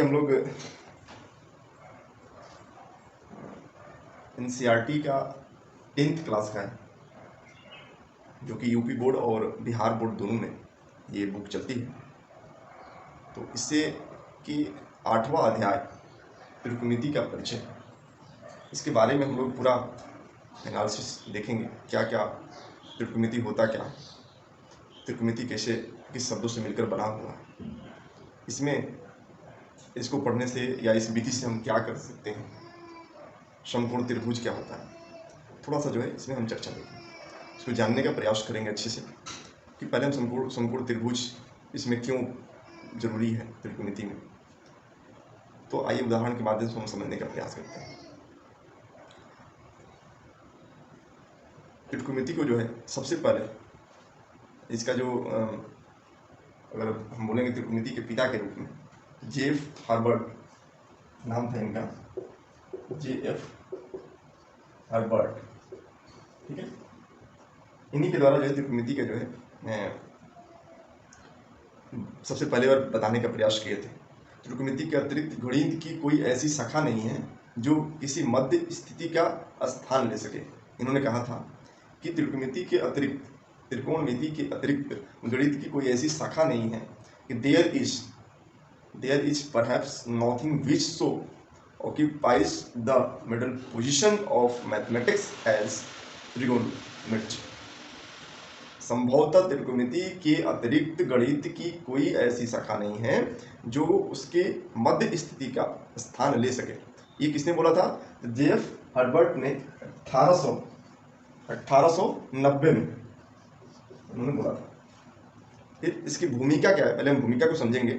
हम लोग एनसीईआरटी का 10th क्लास का है, जो कि यूपी बोर्ड और बिहार बोर्ड दोनों में ये बुक चलती है। तो इससे कि 8वां अध्याय त्रिकोणमिति का परिचय, इसके बारे में हम लोग पूरा एनालिसिस देखेंगे। क्या क्या त्रिकोणमिति होता क्या, त्रिकोणमिति कैसे किस शब्दों से मिलकर बना हुआ, इसमें इसको पढ़ने से या इस विधि से हम क्या कर सकते हैं, समकोण त्रिभुज क्या होता है, थोड़ा सा जो है इसमें हम चर्चा करेंगे। इसको जानने का प्रयास करेंगे अच्छे से कि पहले हम समकोण त्रिभुज इसमें क्यों जरूरी है त्रिकोणमिति में। तो आइए उदाहरण के माध्यम से हम समझने का प्रयास करते हैं। त्रिकोणमिति को जो है सबसे पहले इसका जो अगर हम बोलेंगे त्रिकोणमिति के पिता के रूप में जेफ हर्बर्ट नाम था इनका, जेएफ हर्बर्ट, ठीक है। इन्हीं के द्वारा जो है त्रिकोणमिति का जो है सबसे पहले बार बताने का प्रयास किए थे। त्रिकोणमिति के अतिरिक्त गणित की कोई ऐसी शाखा नहीं है जो किसी मध्य स्थिति का स्थान ले सके। इन्होंने कहा था कि त्रिकोणमिति के अतिरिक्त, त्रिकोणमिति के अतिरिक्त गणित की कोई ऐसी शाखा नहीं है कि there is perhaps nothing which so occupies the middle position of mathematics as trigonometry। संभवतः त्रिकोणमिति के अतिरिक्त गणित की कोई ऐसी शाखा नहीं है जो उसके मध्य स्थिति का स्थान ले सके। ये किसने बोला था? जेफ हर्बर्ट ने 1890 में उन्होंने बोला था। फिर इसकी भूमिका क्या है, पहले हम भूमिका को समझेंगे।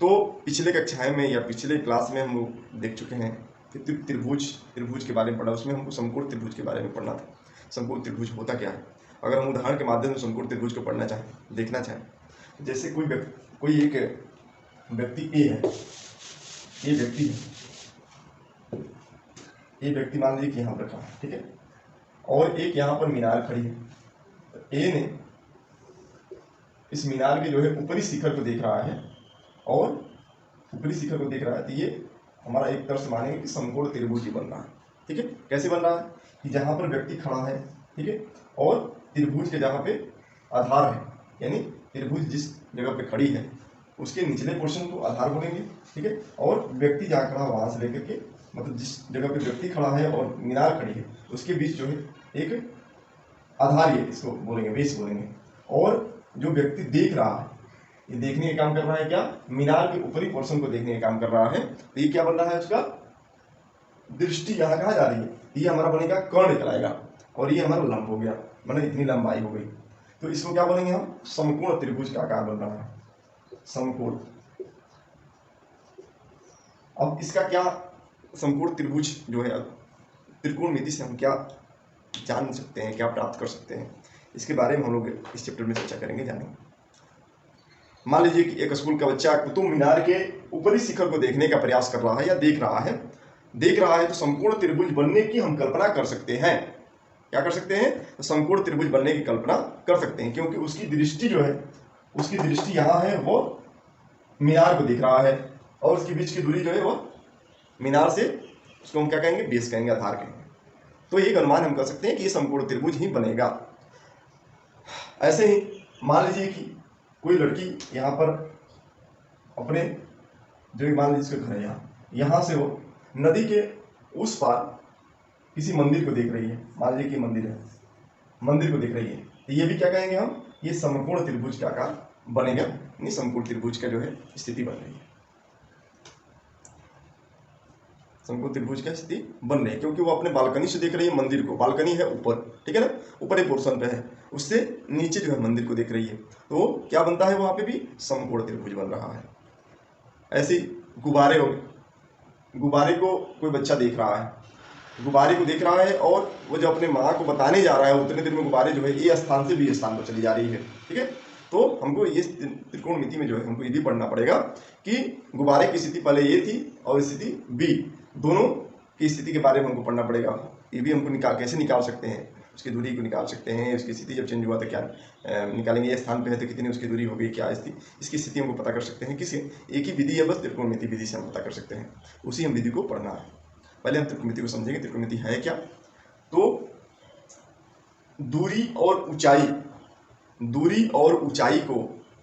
तो पिछले कक्षाएं में या पिछले क्लास में हम लोग देख चुके हैं कि त्रिभुज के बारे में पढ़ा, उसमें हमको समकोण त्रिभुज के बारे में पढ़ना था। समकोण त्रिभुज होता क्या है, अगर हम उदाहरण के माध्यम से समकोण त्रिभुज को पढ़ना चाहें, देखना चाहें। जैसे कोई एक व्यक्ति ए है, ये व्यक्ति मान लीजिए कि यहाँ पर रखा है, ठीक है, और एक यहाँ पर मीनार खड़ी है। ए ने इस मीनार के जो है ऊपरी शिखर को देख रहा है और ऊपरी शिखर को देख रहा है, तो ये हमारा एक तरह से मानेंगे कि समकोण त्रिभुज ही बन रहा है, ठीक है। कैसे बन रहा है कि जहाँ पर व्यक्ति खड़ा है, ठीक है, और त्रिभुज के जहाँ पे आधार है, यानी त्रिभुज जिस जगह पे खड़ी है उसके निचले पोर्शन को आधार बोलेंगे, ठीक है, और व्यक्ति जहाँ खड़ा वहाँ से लेकर के, मतलब जिस जगह पे व्यक्ति खड़ा है और मीनार खड़ी है उसके बीच जो है एक आधार, ये इसको बोलेंगे बेस बोलेंगे। और जो व्यक्ति देख रहा है, ये देखने का काम कर रहा है क्या, मीनार के ऊपरी पोर्शन को देखने का काम कर रहा है। तो ये क्या बन रहा है, उसका दृष्टि यहाँ कहाँ जा रही है, ये हमारा बनेगा कर्ण कहलाएगा, और ये हमारा लंब हो गया, मतलब इतनी लंबाई हो गई। तो इसको क्या बोलेंगे हम, समकोण त्रिभुज का आकार बन रहा है, समकोण। अब इसका क्या, समकोण त्रिभुज जो है त्रिकोणमिति से हम क्या जान सकते हैं, क्या प्राप्त कर सकते हैं, इसके बारे में हम लोग इस चैप्टर में चर्चा करेंगे, जानेंगे। मान लीजिए कि एक स्कूल का बच्चा कुतुब मीनार के ऊपरी शिखर को देखने का प्रयास कर रहा है या देख रहा है, तो समकोण त्रिभुज बनने की हम कल्पना कर सकते हैं। क्या कर सकते हैं, तो समकोण त्रिभुज बनने की कल्पना कर सकते हैं, क्योंकि उसकी दृष्टि जो है, उसकी दृष्टि यहाँ है, वो मीनार को देख रहा है, और उसके बीच की दूरी जो है वो मीनार से, उसको हम क्या कहेंगे, बेस कहेंगे, आधार कहेंगे। तो एक अनुमान हम कर सकते हैं कि ये समकोण त्रिभुज ही बनेगा। ऐसे ही मान लीजिए कि कोई लड़की यहाँ पर अपने, जो मान लीजिए इसका घर है यहाँ से वो नदी के उस पार किसी मंदिर को देख रही है, मान लीजिए कि मंदिर है, मंदिर को देख रही है, तो ये भी क्या कहेंगे हम, ये समकोण त्रिभुज का आकार बनेगा, यानी समकोण त्रिभुज का जो है स्थिति बन रही है, समकोण त्रिभुज का स्थिति बन रही है, क्योंकि वो अपने बालकनी से देख रही है मंदिर को, बालकनी है ऊपर, ठीक है ना, ऊपर एक पोर्शन पे है, उससे नीचे जो है मंदिर को देख रही है, तो क्या बनता है, वहां पे भी समकोण त्रिभुज बन रहा है। ऐसे गुब्बारे हो गए, गुब्बारे को कोई बच्चा देख रहा है, गुब्बारे को देख रहा है, और वो जो अपने माँ को बताने जा रहा है उतने देर में गुब्बारे जो है ए स्थान से बी स्थान पर चली जा रही है, ठीक है। तो हमको ये त्रिकोणमिति में जो है हमको ये भी पढ़ना पड़ेगा कि गुब्बारे की स्थिति पहले ए थी और स्थिति बी, दोनों की स्थिति के बारे में हमको पढ़ना पड़ेगा। ये भी हमको कैसे निकाल सकते हैं, उसकी दूरी को निकाल सकते हैं, उसकी स्थिति जब चेंज हुआ तो क्या निकालेंगे, ये स्थान पे है तो कितनी उसकी दूरी हो गई, क्या इसकी स्थिति हमको पता कर सकते हैं। किसी एक ही विधि है बस, त्रिकोणमिति विधि से हम पता कर सकते हैं। उसी हम विधि को पढ़ना है। पहले हम त्रिकोणमिति को समझेंगे। त्रिकोणमिति है क्या? तो दूरी और ऊंचाई को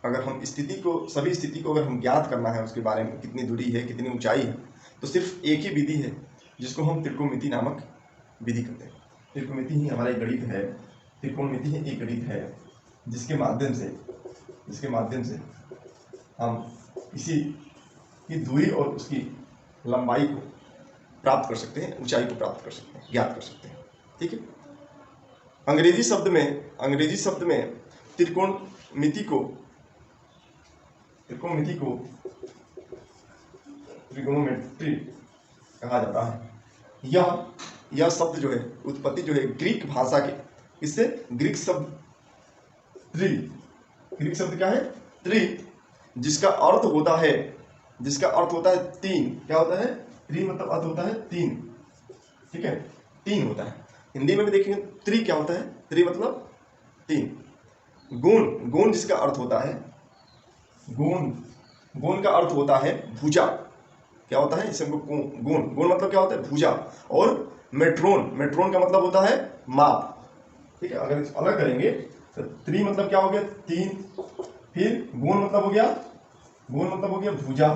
अगर हम सभी स्थिति को अगर हम ज्ञात करना है, उसके बारे में कितनी दूरी है कितनी ऊंचाई है, तो सिर्फ एक ही विधि है जिसको हम त्रिकोणमिति नामक विधि कहते हैं। त्रिकोणमिति ही हमारा एक गणित है, त्रिकोणमिति ही एक गणित है जिसके माध्यम से हम किसी की दूरी और उसकी लंबाई को प्राप्त कर सकते हैं, ऊंचाई को प्राप्त कर सकते हैं, ज्ञात कर सकते हैं। ठीक है। अंग्रेजी शब्द में त्रिकोणमिति को ट्रिगोनोमेट्री कहा जाता है। यह शब्द जो है, उत्पत्ति जो है ग्रीक भाषा के, इससे ग्रीक शब्द क्या है? त्रि, जिसका अर्थ होता है तीन। क्या होता है? त्रि मतलब अर्थ होता है तीन। ठीक है, तीन होता है। हिंदी में भी देखेंगे त्रि क्या होता है? त्रि मतलब तीन। गुण जिसका अर्थ होता है, गुण का अर्थ होता है भुजा। क्या होता है? इसे हमको गुण मतलब क्या होता है? भुजा। और मेट्रोन का मतलब होता है माप। ठीक है, अगर इस अलग करेंगे तो त्रि मतलब क्या हो गया? तीन। फिर गुण मतलब हो गया भुजा।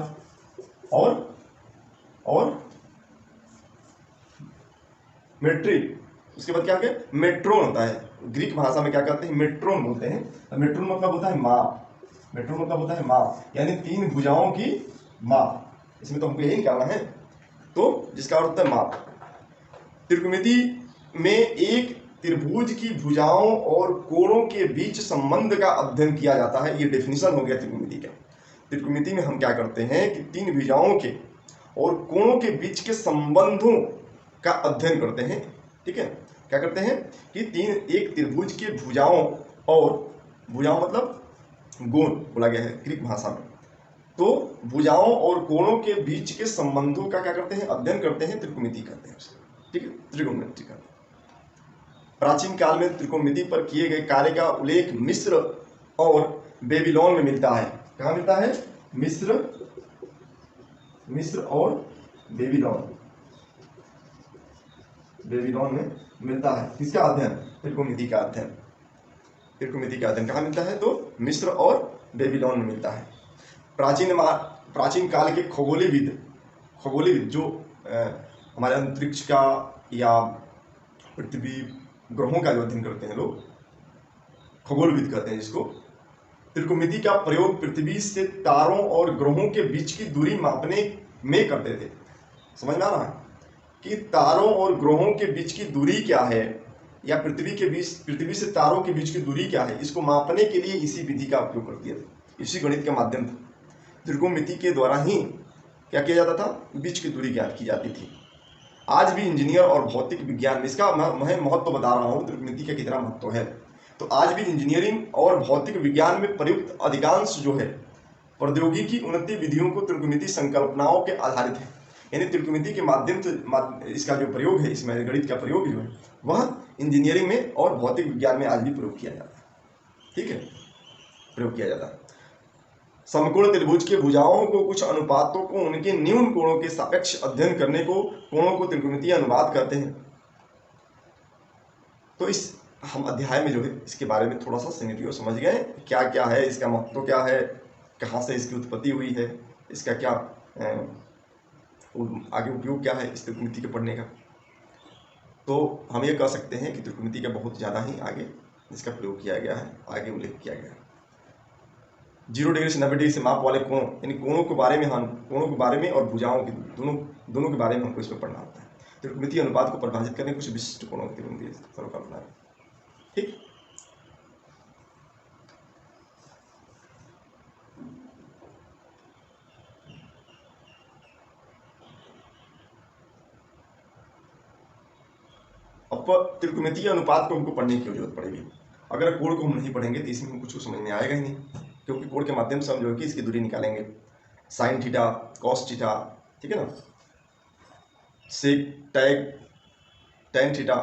और मेट्रिक, उसके बाद क्या हो गया? मेट्रोन होता है। ग्रीक भाषा में क्या कहते हैं? मेट्रोन बोलते हैं। मेट्रोन मतलब होता है माप। यानी तीन भुजाओं की माप। इसमें तो हमको यही निकालना है, तो जिसका अर्थ है माप। त्रिकोणमिति में एक त्रिभुज की भुजाओं और कोणों के बीच संबंध का अध्ययन किया जाता है। ये डेफिनेशन हो गया त्रिकोणमिति का। त्रिकोणमिति में हम क्या करते हैं कि तीन भुजाओं के और कोणों के बीच के संबंधों का अध्ययन करते हैं। ठीक है, क्या करते हैं कि एक त्रिभुज के भुजाओं मतलब गुण बोला गया है ग्रीक भाषा में, तो भुजाओं और कोणों के बीच के संबंधों का क्या करते हैं? अध्ययन करते हैं, त्रिकोणमिति कहते हैं उसे। ठीक है, त्रिकोणमिति का। प्राचीन काल में त्रिकोणमिति पर किए गए कार्य का उल्लेख मिस्र और बेबीलोन में मिलता है। कहाँ मिलता है? मिस्र और बेबीलोन में मिलता है। किसका अध्ययन? त्रिकोणमिति का अध्ययन कहाँ मिलता है? तो मिस्र और बेबीलोन में मिलता है। प्राचीन काल के खगोलविद जो हमारे अंतरिक्ष का या पृथ्वी ग्रहों का जो अध्ययन करते हैं लोग, खगोलविद कहते हैं जिसको। त्रिकोणमिति का प्रयोग पृथ्वी से तारों और ग्रहों के बीच की दूरी मापने में करते थे। समझ में आ रहा है कि तारों और ग्रहों के बीच की दूरी क्या है, या पृथ्वी से तारों के बीच की दूरी क्या है, इसको मापने के लिए इसी विधि का उपयोग करते थे। इसी गणित के माध्यम से त्रिकोणमिति के द्वारा ही क्या किया जाता था? बीच की दूरी ज्ञात की जाती थी। आज भी इंजीनियर और भौतिक विज्ञान में, इसका मैं महत्व बता रहा हूँ त्रिकोणमिति का कितना महत्व है। तो आज भी इंजीनियरिंग और भौतिक विज्ञान में प्रयुक्त अधिकांश जो है प्रौद्योगिकी उन्नति विधियों को त्रिकोणमिति संकल्पनाओं के आधारित है। यानी त्रिकोणमिति के माध्यम से इसका जो प्रयोग है, इसमें गणित का प्रयोग जो है वह इंजीनियरिंग में और भौतिक विज्ञान में आज भी प्रयोग किया जाता है। ठीक है, प्रयोग किया जाता है। समकोण त्रिभुज के भुजाओं को कुछ अनुपातों को उनके न्यून कोणों के सापेक्ष अध्ययन करने को कोणों को त्रिकोणमितीय अनुपात कहते हैं। तो इस हम अध्याय में जो है इसके बारे में थोड़ा सा सिनेरियो समझ गए, क्या क्या है, इसका महत्व क्या है, कहाँ से इसकी उत्पत्ति हुई है, इसका क्या आगे उपयोग क्या है इस त्रिकोणमिति के पढ़ने का। तो हम ये कह सकते हैं कि त्रिकोणमिति का बहुत ज़्यादा ही आगे इसका प्रयोग किया गया है, आगे उल्लेख किया गया है। 0 डिग्री से 90 डिग्री से माप वाले कोण, यानी कोणों के बारे में और भुजाओं के दोनों के बारे में हमको इसमें पढ़ना होता है। त्रिकोणमितीय अनुपात को परिभाषित करने कुछ विशिष्ट कोणों की त्रिकोणमितीय संकल्पना है। ठीक, अब त्रिकोणमितीय अनुपात को हमको पढ़ने की जरूरत पड़ेगी। अगर कोण को हम नहीं पढ़ेंगे तो इसमें कुछ समझ में आएगा ही नहीं, क्योंकि कोण के माध्यम से हम जो है कि इसकी दूरी निकालेंगे। साइन थीटा, कॉस थीटा, ठीक है ना, सेक, टैन थीटा,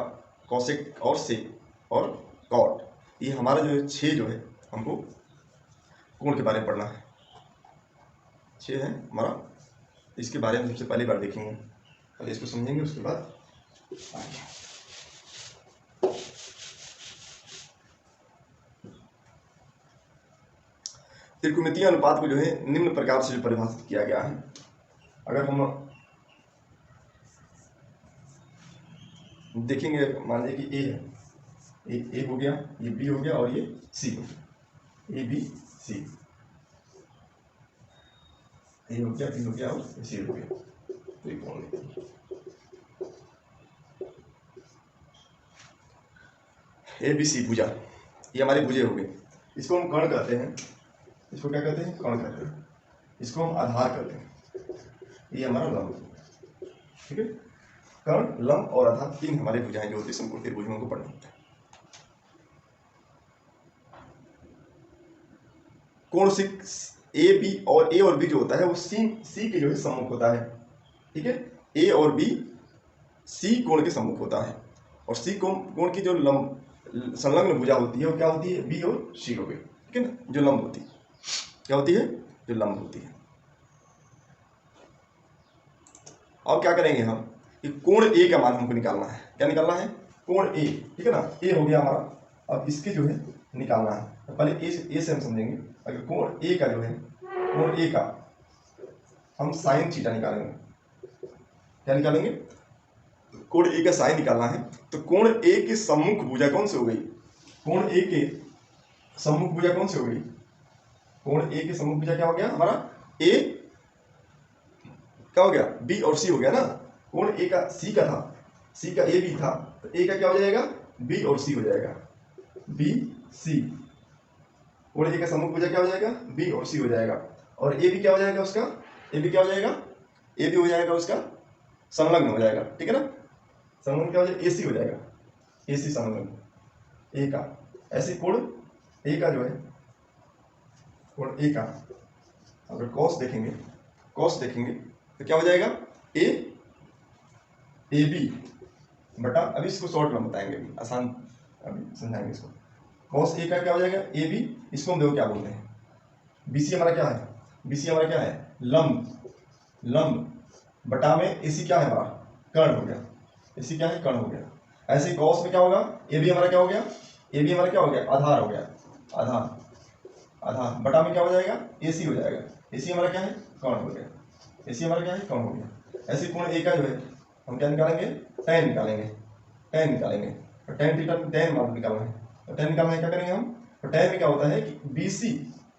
कॉसेक और सेक, और कॉट। ये हमारा जो है 6 जो है हमको कोण के बारे में पढ़ना है। 6 है हमारा, इसके बारे में सबसे पहली बार देखेंगे, पहले इसको समझेंगे उसके बाद आगे। त्रिकोणमितीय अनुपात को जो है निम्न प्रकार से जो परिभाषित किया गया है। अगर हम देखेंगे, मान लीजिए कि ए है, ए हो गया, ये बी हो गया और ये सी हो गया, ए बी सी, ए हो गया, बी हो गया और सी हो गया। त्रिकोणमिति ए बी सी भुजा, ये हमारे भुजे हो गए। इसको हम कर्ण कहते हैं, इसको क्या कहते हैं? कर्ण कहते हैं। इसको हम आधार कहते हैं, ये हमारा लंब, ठीक है। कर्ण, लंब और आधार 3 हमारे भुजाएं जो होती है समकोण त्रिभुजों को पढ़ना होता है। कोण ए बी और ए और बी जो होता है वो सी के जो है सम्मुख होता है, ठीक है। ए और बी सी कोण के सम्मुख होता है, और सी कोण की जो लंब संलग्न भुजा होती है वो क्या होती है? बी और सी हो गई, ठीक है ना। जो लंब होती है, क्या होती है? जो लंब होती है। अब क्या करेंगे हम कि कोण ए का मान हमको निकालना है। क्या निकालना है? कोण ए, ठीक है ना। ए हो गया हमारा, अब इसके जो है निकालना है। तो पहले ए से हम समझेंगे। अगर कोण ए का जो है, कोण ए का हम साइन थीटा निकालेंगे। क्या निकालेंगे? कोण ए का साइन निकालना है। तो कोण ए के सम्मुख भुजा कौन सी हो गई? कोण ए के सम्मुख भुजा कौन सी हो गई? कोण ए के सम्मुख भुजा क्या हो गया हमारा? ए क्या हो गया? बी और सी हो गया ना। कोण ए का सी का था, सी का ए बी था, तो ए का क्या हो जाएगा? बी और सी हो जाएगा, बी सी। कोण ए का सम्मुख भुजा क्या हो जाएगा? बी और सी हो जाएगा। और ए बी क्या हो जाएगा उसका? ए बी क्या हो जाएगा? ए बी हो जाएगा उसका संलग्न हो जाएगा, ठीक है ना। संलग्न क्या हो जाएगा? ए सी हो जाएगा, ए सी संलग्न ए का। ऐसे कोण ए का जो है, कोण ए का अगर कॉस देखेंगे, कॉस देखेंगे तो क्या हो जाएगा? ए बी बटा, अभी इसको शॉर्ट में बताएंगे, अभी आसान अभी समझाएंगे इसको। कॉस ए का क्या हो जाएगा? A B. इसको हम देखो क्या बोलते हैं? बी सी हमारा क्या है? बी सी हमारा क्या है? लंब, लंब बटा में ए सी क्या है हमारा? कर्ण हो गया। ए सी क्या है? कर्ण हो गया। ऐसे कॉस में क्या होगा? ए बी हमारा क्या हो गया? ए बी हमारा क्या हो गया? आधार हो गया, आधार, आधार बटा में क्या हो जाएगा? ए सी हो जाएगा। ए सी हमारा क्या है? कर्ण हो गया। ए सी हमारा क्या है? कर्ण हो गया। ऐसे कोण ए का जो है हम क्या निकालेंगे? tan निकालेंगे, tan निकालेंगे। और tan थीटा tan मान निकालना है, तो tan निकालना है, क्या करेंगे हम? तो tan में क्या होता है कि बी सी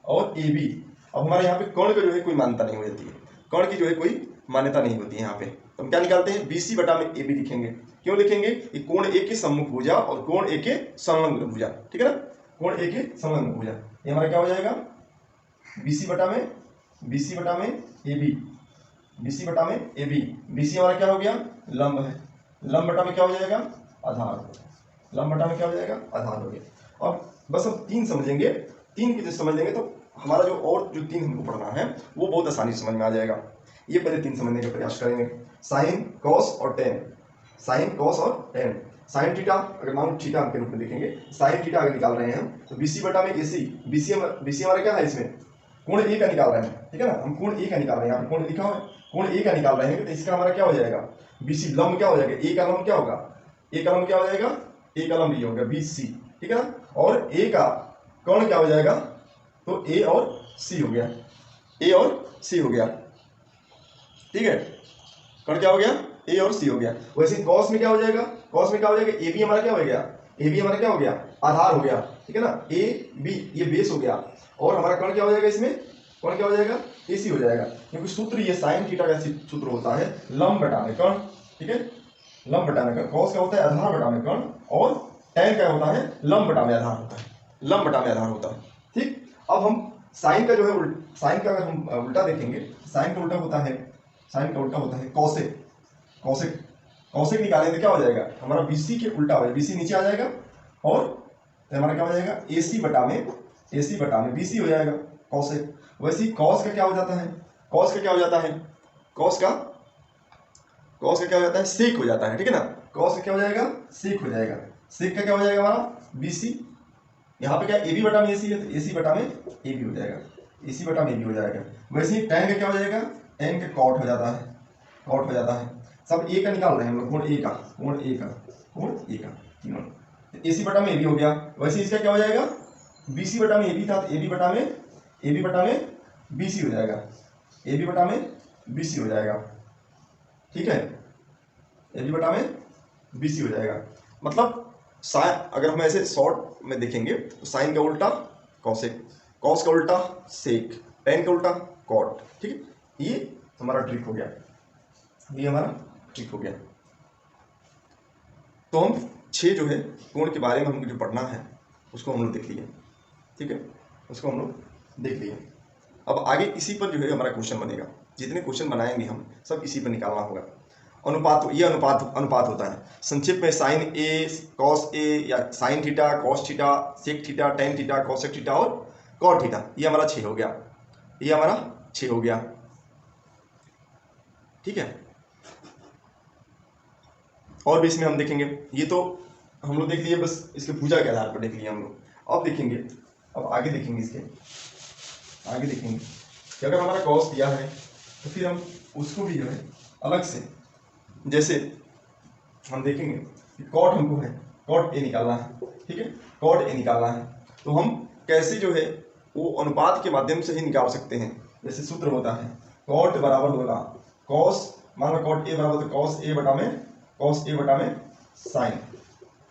और ए बी। अब हमारे यहाँ पे कर्ण का जो है कोई मान्यता नहीं हो जाती है, कर्ण की जो है कोई मान्यता नहीं होती है यहाँ पे। तो हम क्या निकालते हैं? बी सी बटा में ए बी लिखेंगे। क्यों लिखेंगे? कि कोण ए के सम्मुख भुजा और कोण ए के संलग्न भुजा, ठीक है ना। कोण ए के संलग्न भुजा, ये हमारा क्या हो जाएगा? बी सी बटा में, बी सी बटा में ए बी, बी सी बटा में ए बी। बी सी हमारा क्या हो गया? लंब है, लंब बटा में क्या हो जाएगा? आधार, लंब बटा में क्या हो जाएगा? आधार हो गया। अब बस हम 3 समझेंगे, 3 की जो समझ लेंगे तो हमारा जो और जो 3 हमको पढ़ना है वो बहुत आसानी से समझ में आ जाएगा। ये पहले 3 समझने का प्रयास करेंगे। साइन, कॉस और टेन, साइन, कॉस और टेन। साइन थीटा, अगर मान लो थीटा के रूप में देखेंगे, साइन थीटा अगर निकाल रहे हैं हम तो बी सी बटा में ए सी। बी सी हमारा क्या है? इसमें कोण ए का निकाल रहे हैं, ठीक है ना। हम कोण ए का निकाल रहे हैं, यहाँ पे कोण लिखा हुआ है, कोण ए का निकाल रहे हैं, तो इसका हमारा क्या हो जाएगा? B C. लंब क्या हो जाएगा? ए का लंब क्या होगा? ए का लंब क्या हो जाएगा? ए का लंब ये होगा बी सी, ठीक है ना। और ए का कर्ण क्या हो जाएगा? तो ए और सी हो गया, ए और सी हो गया, ठीक है। कर्ण क्या हो गया? ए और सी हो गया। वैसे कॉस में क्या हो जाएगा? कॉस में क्या हो जाएगा? ए बी हमारा क्या हो गया? ए बी हमारा क्या हो गया? आधार हो गया, ठीक है ना। ए बी ये बेस हो गया, और हमारा कर्ण क्या हो जाएगा? इसमें कर्ण क्या हो जाएगा? ए सी हो जाएगा। क्योंकि सूत्र ये साइन थीटा का सूत्र होता है लंब बटा में कर्ण, ठीक है। लंब बटा में कर्ण। कॉस क्या होता है? आधार बटा में कर्ण। और tan क्या होता है? लंब बटा में आधार होता है, लंब बटा में आधार होता है, ठीक। अब हम साइन का जो है साइन का अगर हम उल्टा देखेंगे, साइन का उल्टा होता है, साइन का उल्टा होता है कॉसेक। कॉसेक, कॉसेक निकालेंगे क्या हो जाएगा? हमारा बीसी के उल्टा हो जाएगा, बीसी नीचे आ जाएगा, और तो हमारा क्या हो जाएगा? एसी बटा में बीसी हो जाएगा कॉसेक। वैसे ही कॉस का क्या हो जाता है? कॉस का क्या हो जाता है? कॉस का क्या हो जाता है? सेक हो जाता है, ठीक है ना। कॉस का क्या हो जाएगा? सेक हो जाएगा। सेक का क्या हो जाएगा हमारा? BC, यहाँ पे क्या ए बी बटा में AC है तो AC बटा में AB हो जाएगा, AC बटा में AB हो जाएगा। वैसे ही tan का क्या हो जाएगा, tan का cot हो जाता है, cot हो जाता है। सब A का निकाल रहे हैं हम लोग, कोण A का, कोण A का, कोण A का तीनों, AC बटा में AB हो गया। वैसे इसका क्या हो जाएगा, BC बटा में AB था तो AB बटा में BC हो जाएगा, AB बटा में BC हो जाएगा, ठीक है, AB बटा में BC हो जाएगा। मतलब साइन, अगर हम ऐसे शॉर्ट में देखेंगे तो साइन का उल्टा कॉसेक, कॉस का उल्टा सेक, टेन का उल्टा कॉट, ठीक है। ये हमारा ट्रिक हो गया, ये हमारा ट्रिक हो गया। तो हम 6 जो है कोण के बारे में हमको जो पढ़ना है उसको हम लोग देख लिए, ठीक है, उसको हम लोग देख लिए। अब आगे इसी पर जो है हमारा क्वेश्चन बनेगा, जितने क्वेश्चन बनाएंगे हम सब इसी पर निकालना होगा। अनुपात, ये अनुपात होता है। संक्षिप्त में साइन ए कॉस ए या sine theta cos theta sec theta tan theta cosec theta और कॉट थीटा, ये हमारा 6 हो गया, ये हमारा 6 हो गया, ठीक है। और भी इसमें हम देखेंगे, ये तो हम लोग देख लिए, बस इसके भुजा के आधार पर देख लिए हम लोग। अब देखेंगे, अब आगे देखेंगे, इसके आगे देखेंगे कि अगर हमारा कॉस दिया है तो फिर हम उसको भी जो है अलग से, जैसे हम देखेंगे कि कॉट हमको है, कॉट ए निकालना है, ठीक है, कॉट ए निकालना है, तो हम कैसे जो है वो अनुपात के माध्यम से ही निकाल सकते हैं। जैसे सूत्र होता है कॉट बराबर होगा कॉस, मान लो कॉट ए बराबर तो कॉस ए बटा में साइन,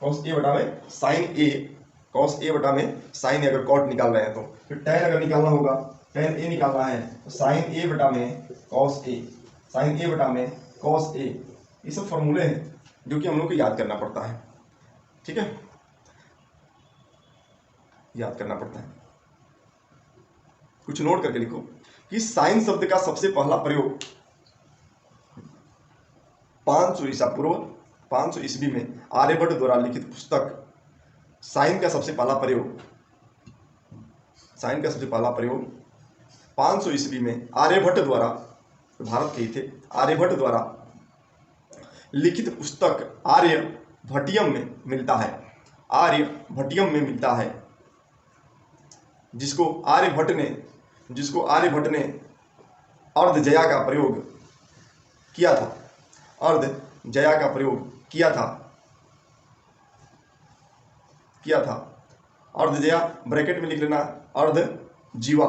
कॉस ए बटा में साइन ए, कॉस ए बटा में साइन ए, अगर कॉट निकाल रहे हैं तो फिर टेन अगर निकालना होगा, टेन ए निकालना है तो साइन ए बटा में कॉस ए, साइन ए बटा में कॉस ए। ये सब फॉर्मूले हैं जो कि हम लोग को याद करना पड़ता है, ठीक है, याद करना पड़ता है। कुछ नोट करके लिखो कि साइन शब्द का सबसे पहला प्रयोग 500 ईसा पूर्व 500 ईस्वी में आर्यभट्ट द्वारा लिखित पुस्तक साइन का सबसे पहला प्रयोग, साइन का सबसे पहला प्रयोग 500 ईस्वी में आर्यभट्ट द्वारा, भारत के ही थे, आर्यभट्ट द्वारा लिखित पुस्तक आर्यभट्टियम में मिलता है, आर्यभट्टियम में मिलता है, जिसको आर्यभट्ट ने अर्धजया का प्रयोग किया था, अर्धजया का प्रयोग किया था, अर्धजया ब्रैकेट में लिख लेना, अर्ध जीवा,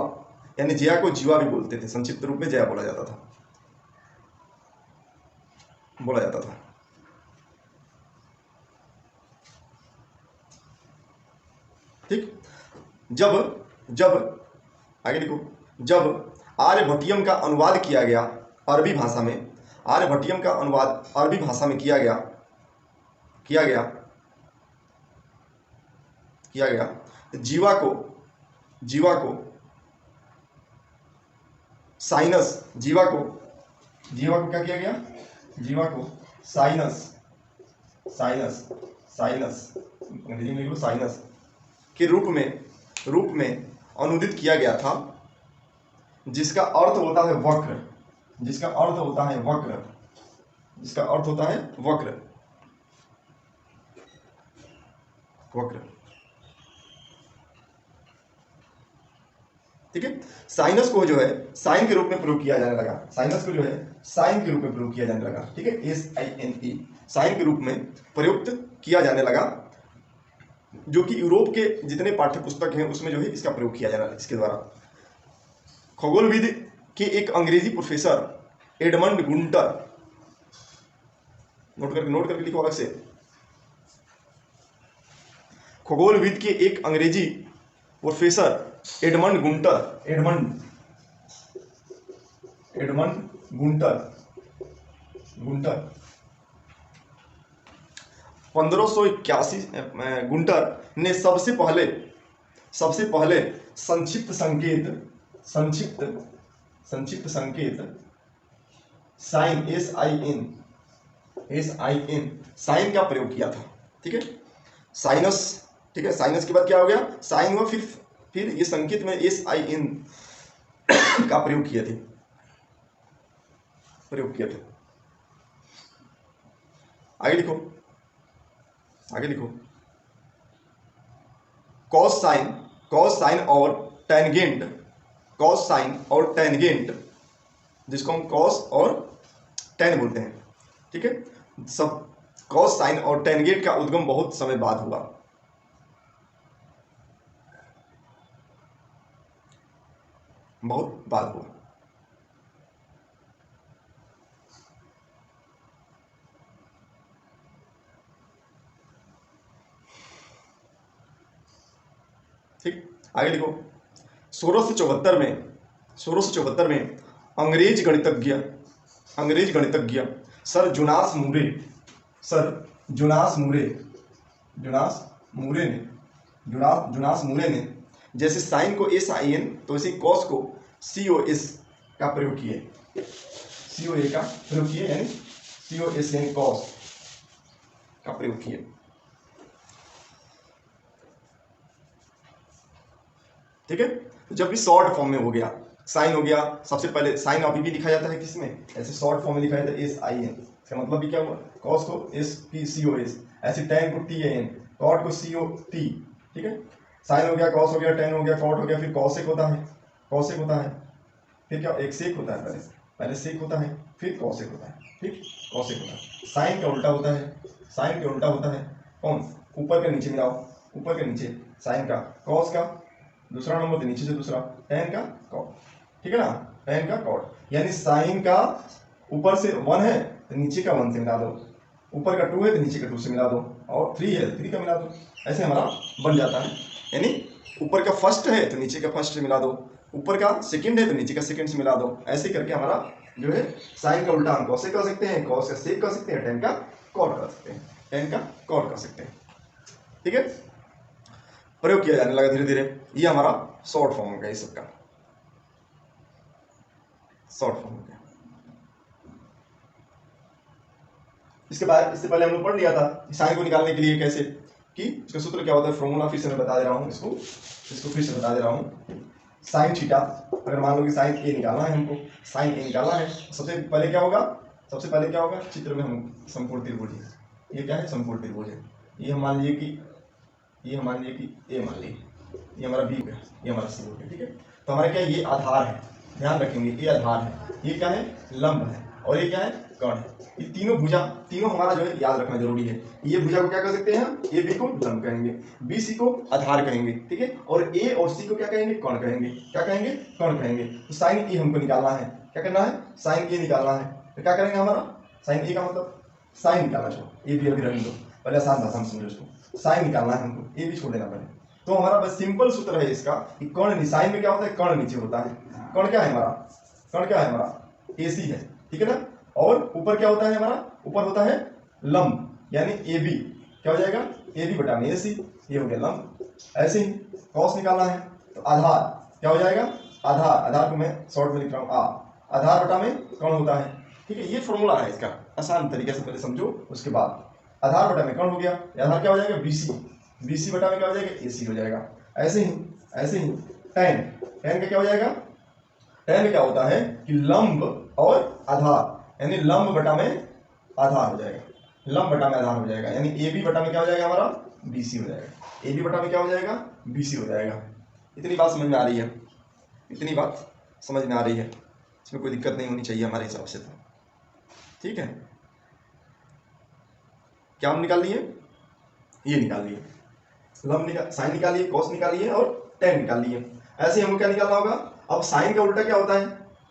यानी जया को जीवा भी बोलते थे, संक्षिप्त रूप में जया बोला जाता था, ठीक। जब आगे लिखो, जब आर्यभट्टियम का अनुवाद किया गया अरबी भाषा में, आर्यभट्टियम का अनुवाद अरबी भाषा में किया गया, जीवा को साइनस, जीवा को क्या किया गया, जीवा को साइनस अंग्रेजी में लिखो साइनस के रूप में अनुदित किया गया था, जिसका अर्थ होता है वक्र, ठीक है। साइनस को जो है साइन के रूप में प्रयोग किया जाने लगा, ठीक है, SINE, साइन के रूप में प्रयुक्त किया जाने लगा, जो कि यूरोप के जितने पाठ्य पुस्तक हैं उसमें जो है इसका प्रयोग किया जा रहा है, इसके द्वारा। खगोलविद के एक अंग्रेजी प्रोफेसर एडमंड गुंटर, नोट करके लिखो अलग से, खगोलविद के एक अंग्रेजी प्रोफेसर एडमंड गुंटर 1581 गुंटर ने सबसे पहले संक्षिप्त संकेत साइन साइन का प्रयोग किया था, ठीक है, साइनस, ठीक है, साइनस के बाद क्या हो गया, साइन हुआ, फिर ये संकेत में SIN का प्रयोग किए थे। आगे लिखो कॉस साइन, कॉस साइन और टेंजेंट, कॉस साइन और टेंजेंट, जिसको हम कॉस और टेन बोलते हैं, ठीक है। सब कॉस साइन और टेंजेंट का उद्गम बहुत समय बाद हुआ, बहुत बाद हुआ। ठीक, आगे लिखो। 1674 में, 1674 में अंग्रेज गणितज्ञ, अंग्रेज गणितज्ञ सर जोनास मूरे, सर जोनास मूरे, जोनास मूरे ने, जोनास मूरे ने जैसे साइन को एस आई एन तो इसी कॉस को सी ओ एस का प्रयोग किए, सी ओ ए का प्रयोग किए, यानी सी ओ एस एन कॉस का प्रयोग किए। ठीक है, तो जब भी शॉर्ट फॉर्म में हो गया, साइन हो गया, सबसे पहले साइन अभी भी लिखा जाता है किसमें, ऐसे शॉर्ट फॉर्म में लिखा जाता है एस आई एन, इसका मतलब भी क्या हुआ, कॉस को S P C O S, ऐसे टेन को टी ए एन, कॉट को सी ओ टी। ठीक है, साइन हो गया, कॉस हो गया, टेन हो गया, कॉट हो गया, फिर कॉसेक होता है, कॉसेक होता है, फिर क्या एक सेक होता है, पहले पहले सेक होता है, फिर कॉसेक होता है। ठीक, कॉसेक होता है, साइन का उल्टा होता है, साइन के उल्टा होता है कौन, ऊपर का नीचे मिलाओ, ऊपर के नीचे साइन का, कॉस का दूसरा नंबर तो नीचे से दूसरा, टेन का कॉट, ठीक है ना, टेन का कॉट, यानी साइन का ऊपर से 1 है तो नीचे का 1 से मिला दो, ऊपर का 2 है तो नीचे का 2 से मिला दो, और 3 है तो 3 का मिला दो, ऐसे हमारा बन जाता है। यानी ऊपर का फर्स्ट है तो नीचे का फर्स्ट से मिला दो, ऊपर का सेकंड है तो नीचे का सेकंड से मिला दो, ऐसे करके हमारा जो है साइन का उल्टा हम कॉसेक कर सकते हैं, कॉस का सेक कर सकते हैं, टेन का कॉट कर सकते हैं, टेन का कॉट कर सकते हैं। ठीक है, प्रयोग किया जाने लगा धीरे धीरे, ये हमारा शॉर्ट फॉर्म हो गया, इस सबका शॉर्ट फॉर्म हो गया। इसके बाद, इससे पहले हम लोग पढ़ लिया था साइन को निकालने के लिए कैसे, कि इसका सूत्र क्या होता है, फॉर्मूला फिर से मैं बता दे रहा हूँ, इसको फिर से बता दे रहा हूँ। साइन थीटा, अगर मान लो कि साइन ए निकालना है हमको, साइन ए निकालना है, सबसे पहले क्या होगा, सबसे पहले क्या होगा, चित्र में हम समकोण त्रिभुज है, ये क्या है, समकोण त्रिभुज है, ये हम मान लीजिए कि, ये हम मान लीजिए कि ए मान लीजिए, ये हमारा बी हो गया, ये हमारा सी हो गया। ठीक है, तो हमारा क्या, ये आधार है, ध्यान रखेंगे ये आधार है, ये क्या है, लंब है, और ये क्या है, कर्ण है। ये तीनों भुजा, तीनों हमारा जो है याद रखना जरूरी है। ये भुजा को क्या कर सकते हैं हम, ए बी को लंब कहेंगे, बी सी को आधार कहेंगे, ठीक है, और ए और सी को क्या कहेंगे, कर्ण कहेंगे, क्या कहेंगे, कर्ण कहेंगे। तो साइन ए हमको निकालना है, क्या करना है, साइन ए निकालना है, तो क्या करेंगे, हमारा साइन ए का मतलब साइन निकालना, छोड़ो ए बी अभी रहने दो, पहले आसान भाषा में समझो इसको, साइन निकालना है हमको, ए बी छोड़ देना पहले। तो हमारा बस सिंपल सूत्र है इसका कि कर्ण, साइन में क्या होता है, कर्ण नीचे होता है, कर्ण क्या है हमारा, कर्ण क्या है हमारा, ए सी है, ठीक है ना, और ऊपर क्या होता है हमारा, ऊपर होता है लंब, यानी ए बी, क्या हो जाएगा, ए बी बटा में ए सी, ये हो गया लंब। ऐसे ही कॉस निकालना है तो आधार क्या हो जाएगा, आधार, आधार को मैं शॉर्ट में लिख रहा हूँ आ, आधार बटा में कर्ण होता है। ठीक है, ये फॉर्मूला है इसका, आसान तरीके से पहले समझो, उसके बाद आधार बटा में कर्ण हो गया, आधार क्या हो जाएगा, बी सी, बी सी बटा में क्या हो जाएगा, ए सी हो जाएगा। ऐसे ही टेन, टेन का क्या हो जाएगा, टेन में क्या होता है कि लंब और आधार, यानी लंब बटा में आधार हो जाएगा, लंब बटा में आधार हो जाएगा, यानी ए बी बटा में क्या हो जाएगा हमारा, बी सी हो जाएगा, ए बी बटा में क्या हो जाएगा, बी सी हो जाएगा। इतनी बात समझ में आ रही है, इतनी बात समझ में आ रही है, इसमें कोई दिक्कत नहीं होनी चाहिए हमारे हिसाब से तो। ठीक है, क्या हम निकाल लिए, ये निकाल लिए, लंब निकाल, साइन निकालिए, कॉस निकालिए और टेन निकाल लिए। ऐसे हमको क्या निकालना होगा, अब साइन का उल्टा क्या होता है,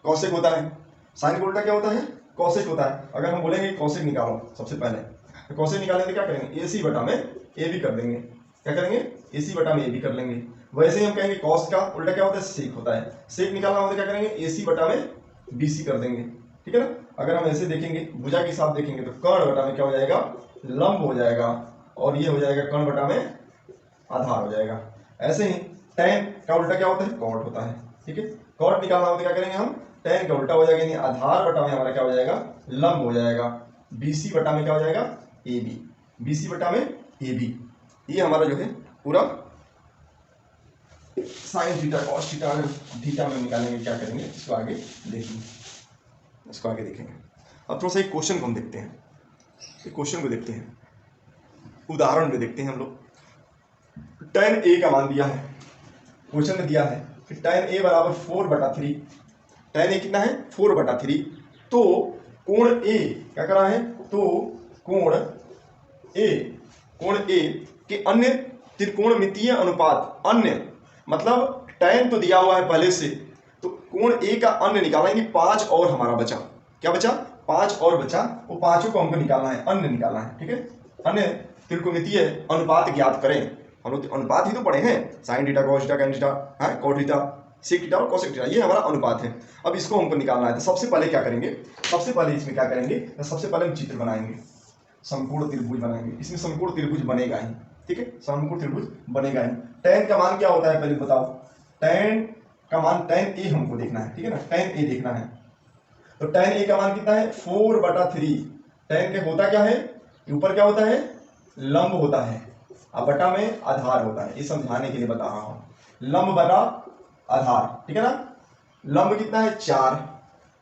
कॉसेक होता है, साइन का उल्टा क्या होता है, कॉसेक होता है। अगर हम बोलेंगे कॉसेक निकालो सबसे पहले, तो कॉसेक निकालेंगे तो क्या करेंगे, ए सी बटा में ए बी कर देंगे, क्या करेंगे, ए सी बटा में ए बी कर लेंगे। वैसे ही हम कहेंगे कॉस का उल्टा क्या होता है, सेक होता है, सेक निकालना होता है, क्या करेंगे, ए सी बटा में बी सी कर देंगे। ठीक है ना, अगर हम ऐसे देखेंगे, भुजा के हिसाब देखेंगे तो कर्ण बटा में क्या हो जाएगा, लंब हो जाएगा, और ये हो जाएगा कर्ण बटा में आधार हो जाएगा। ऐसे ही टेन का उल्टा क्या होता है, कॉट होता है। ठीक है, कॉट निकालना होता है, क्या करेंगे हम, टेन का उल्टा हो जाएगा, यानी आधार बटा में हमारा क्या हो जाएगा, लंब हो जाएगा, बीसी बटा में क्या हो जाएगा, ए बी, बीसी बटा में ए बी। ये हमारा जो है पूरा sign theta cos theta, theta में निकालेंगे, क्या करेंगे इसको आगे देखेंगे, इसको आगे देखेंगे। अब थोड़ा सा एक क्वेश्चन को हम देखते हैं, एक क्वेश्चन को देखते हैं, उदाहरण में देखते हैं हम लोग। tan A का मान दिया है, क्वेश्चन में दिया है कि tan A बराबर 4/3, tan A कितना है 4/3, तो कोण A क्या कर रहा है, तो कोण A के अन्य त्रिकोणमितीय अनुपात, अन्य मतलब tan तो दिया हुआ है पहले से, तो कोण A का अन्य निकालेंगे, 5 और हमारा बचा, क्या बचा 5 और बचा, वो पांचों को हमको निकालना है, अन्य निकालना है, ठीक है। अन्य त्रिकोणमितीय अनुपात ज्ञात करें, हम लोग अनुपात ही तो पढ़े हैं, sign theta cos theta tan theta है, कॉट थीटा सेक थीटा और कोसेक थीटा, ये हमारा अनुपात है। अब इसको हमको निकालना है, तो सबसे पहले क्या करेंगे, सबसे पहले इसमें क्या करेंगे, तो सबसे पहले हम चित्र बनाएंगे, समकोण त्रिभुज बनाएंगे, इसमें समकोण त्रिभुज बनेगा ही, ठीक है, समकोण त्रिभुज बनेगा ही। tan का मान क्या होता है पहले बताओ, tan का मान tan A हमको देखना है, ठीक है ना, tan A देखना है, तो tan A का मान कितना है 4/3, tan के होता क्या है, ऊपर क्या होता है लंब होता है, अब बटा में आधार होता है, ये समझाने के लिए बता रहा हूं, लंब बटा आधार, ठीक है ना। लंब कितना है 4,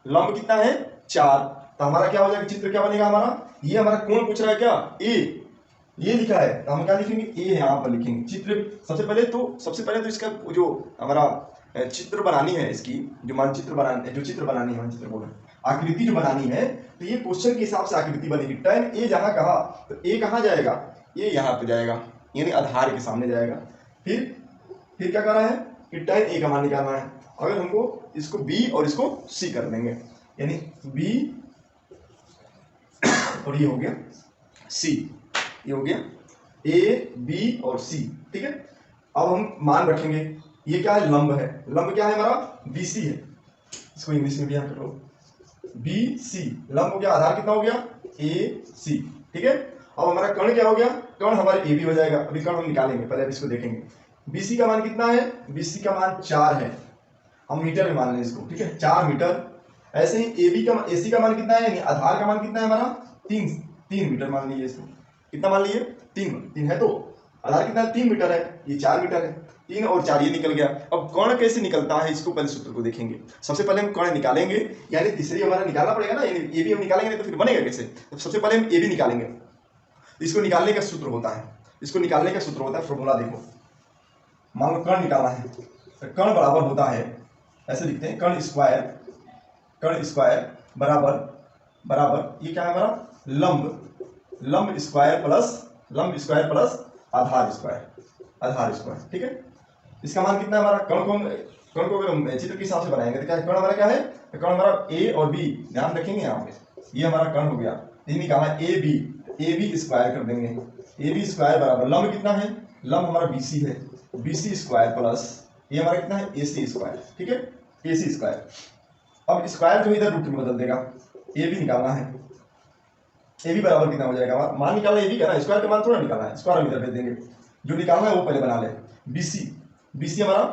लंब कितना है 4, तो हमारा क्या हो जाएगा, चित्र क्या बनेगा हमारा, ये हमारा कोण पूछ रहा है क्या A, ये लिखा है, तो हम क्या लिखेंगे A यहाँ पर लिखेंगे। चित्र सबसे पहले तो इसका जो हमारा चित्र बनानी है, इसकी जो मानचित्र बनानी, जो चित्र बनानी है, मानचित्र बोला आकृति जो बनानी है, तो ये क्वेश्चन के हिसाब से आकृति बनेगी। tan A जहां कहा तो A कहां जाएगा, ये यहाँ पे जाएगा, यानी आधार के सामने जाएगा। फिर क्या कर रहा है कि tan A का मान निकालना है, अगर हमको इसको B और इसको C कर देंगे, यानी B और ये हो गया C, ये हो गया A B और C, ठीक है। अब हम मान रखेंगे, ये क्या है लंब है, लंब क्या है हमारा BC है, इसको इंग्लिश में भी यहाँ करो BC, लंब हो गया, आधार कितना हो गया AC, ठीक है। अब हमारा कर्ण क्या हो गया, कर्ण हमारे AB हो जाएगा, अभी कर्ण हम निकालेंगे, पहले इसको देखेंगे। BC का मान कितना है, BC का मान 4 है, हम मीटर में मान लें इसको, ठीक है 4 मीटर। ऐसे ही AC का मान कितना है, यानी आधार का मान कितना है हमारा 3 मीटर मान लीजिए, इसको कितना मान लीजिए 3 है, तो आधार कितना है 3 मीटर है, ये 4 मीटर है, 3 और 4 ये निकल गया। अब कर्ण कैसे निकलता है, इसको पहले सूत्र को देखेंगे। सबसे पहले हम कर्ण निकालेंगे, यानी तीसरी हमारा निकालना पड़ेगा ना, यानी ए भी हम निकालेंगे नहीं तो फिर बनेगा कैसे, तो सबसे पहले हम ए भी निकालेंगे। इसको निकालने का सूत्र होता है, इसको निकालने का सूत्र होता है, फॉर्मूला देखो, मान लो कर्ण निकालना है, तो कर्ण बराबर होता है, ऐसे लिखते हैं कर्ण स्क्वायर बराबर ये क्या है हमारा लंब स्क्वायर प्लस आधार स्क्वायर, ठीक है। इसका मान कितना है हमारा, कर्ण को अगर हम चित्र के हिसाब से बनाएंगे तो क्या कर्ण हमारा क्या है, तो कर्ण हमारा A और B, ध्यान रखेंगे यहाँ पे, ये हमारा कर्ण हो गया, तीन निकालना है ए बी स्क्वायर कर देंगे, AB स्क्वायर बराबर लंब कितना है, लंब हमारा BC है, BC स्क्वायर प्लस ये हमारा कितना है AC स्क्वायर, ठीक है AC स्क्वायर। अब स्क्वायर जो इधर रूट में बदल देगा, AB निकालना है, AB बराबर कितना हो जाएगा, मान निकालना AB का ना, स्क्वायर का मान थोड़ा निकालना है, स्क्वायर हम इधर भेज देंगे, जो निकालना है वो पहले बना ले। BC हमारा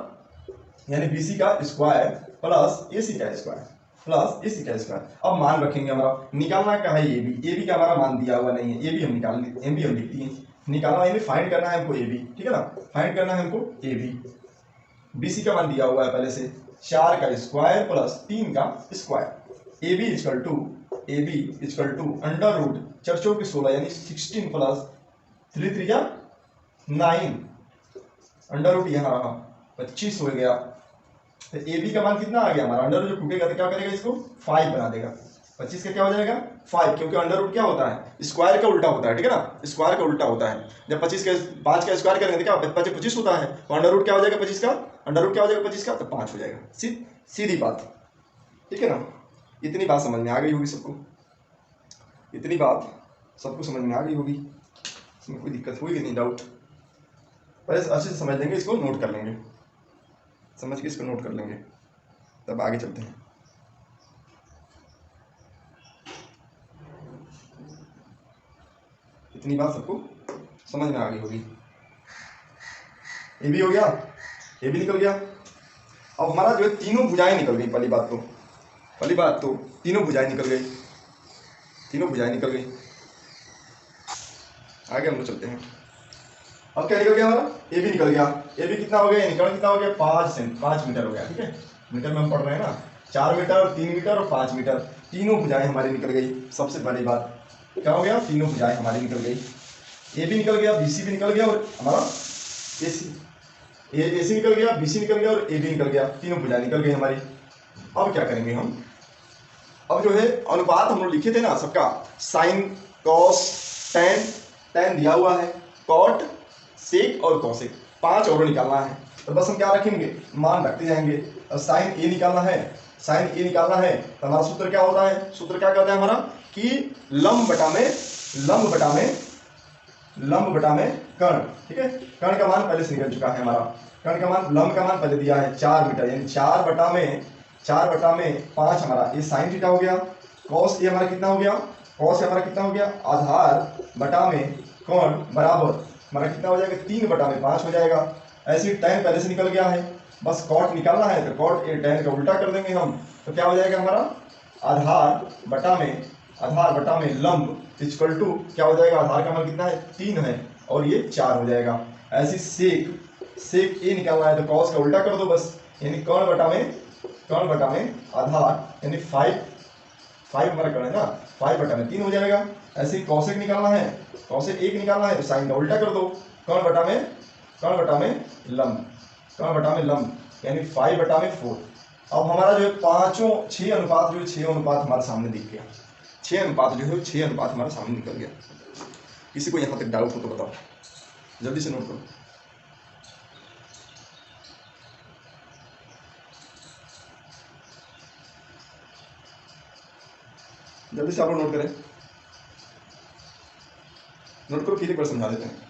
यानी BC का स्क्वायर प्लस AC का स्क्वायर, अब मान रखेंगे हमारा, निकालना क्या है AB का हमारा मान दिया हुआ नहीं है, AB हम लिख दिए, निकालना यानी फाइंड करना है हमको AB, ठीक है ना, फाइंड करना है हमको AB। BC का मान दिया हुआ है पहले से 4 का स्क्वायर प्लस 3 का square, AB equal to under root 4 चौके 16 यानी 16 प्लस 3 3 या 9, अंडर रूट यहाँ रहा 25 हो गया, तो AB का मान कितना आ गया हमारा, अंडर रूट जो टूटेगा तो क्या करेगा, इसको 5 बना देगा, 25 का क्या हो जाएगा 5, क्योंकि अंडर रूट क्या होता है स्क्वायर का उल्टा होता है, ठीक है ना, स्क्वायर का उल्टा होता है। जब 5 का स्क्वायर करेंगे तो क्या 25 होता है, तो अंडर रूट क्या हो जाएगा 25 का, अंडर रूट क्या हो जाएगा 25 का, तो 5 हो जाएगा, सीधी बात, ठीक है ना। इतनी बात समझ में आ गई होगी सबको, इतनी बात सबको समझ में आ गई होगी, इसमें कोई दिक्कत हुई नहीं, डाउट, पहले अच्छे से समझ लेंगे, इसको नोट कर लेंगे, समझ के इसको नोट कर लेंगे, तब आगे चलते हैं। इतनी बात सबको समझ में आ गई होगी। ए भी हो गया, ए भी निकल गया। अब हमारा जो है तीनों भुजाएं निकल गई, पहली बात तो तीनों भुजाएं निकल गई, आगे हम लोग चलते हैं। अब क्या निकल गया हमारा, ए भी निकल गया, ए भी कितना हो गया, निकल कितना हो गया 5 मीटर हो गया, ठीक है, मीटर में हम पढ़ रहे हैं ना, 4 मीटर और 3 मीटर और 5 मीटर, तीनों भुजाएं हमारी निकल गई। सबसे पहली बात क्या हो गया, तीनों भुजाएं हमारी निकल गई, ए भी निकल गया, BC भी निकल गया और हमारा ए सी निकल गया, बी सी निकल गया और ए बी निकल गया, तीनों भुजाएं निकल गई हमारी। अब क्या करेंगे हम, अब जो है अनुपात हम लोग लिखे थे ना सबका, साइन कॉस टेन, टेन दिया हुआ है, कॉट सेक और कॉसेक, 5 और निकालना है। तो बस हम क्या रखेंगे, मान रखते जाएंगे। अब साइन ए निकालना है, साइन ए निकालना है तो हमारा सूत्र क्या होता है, सूत्र क्या कहता है हमारा कि लंब बटा में कर्ण। ठीक है, कर्ण का मान पहले से निकल चुका है हमारा, कर्ण का मान, लंब का मान पहले दिया है 4 मीटर, यानी 4 बटा में 5 हमारा ये साइन थीटा हो गया। कॉस ए हमारा कितना हो गया, कॉस ए हमारा कितना हो गया, आधार बटा में कर्ण बराबर हमारा कितना हो जाएगा, 3 बटा में 5 हो जाएगा। ऐसे tan पहले से निकल गया है, बस कॉट निकालना है तो कॉट ए tan का उल्टा कर देंगे हम, तो क्या हो जाएगा हमारा, आधार बटा में लंब इक्वल टू क्या हो जाएगा, आधार का मान कितना है 3 है और ये 4 हो जाएगा। ऐसे सेक ए निकालना है तो कॉस का उल्टा कर दो बस, यानी कर्ण बटा में आधार यानी 5 हमारा कर्ण है ना, 5 बटा में 3 हो जाएगा। ऐसे ही कॉसेक निकालना है, कॉसेक 1 निकालना है तो साइन का उल्टा कर दो, कर्ण बटा में लंब यानी 5 बटा में 4। अब हमारा जो है 6 अनुपात जो है 6 अनुपात हमारे सामने दिख गया, 6 अनुपात जो है 6 अनुपात हमारे सामने निकल गया। किसी को यहाँ तक डाउट हो तो बताओ, जल्दी से नोट करो। जल्दी से आप लोग नोट करें, नोट करो, फिर एक बार समझा देते हैं।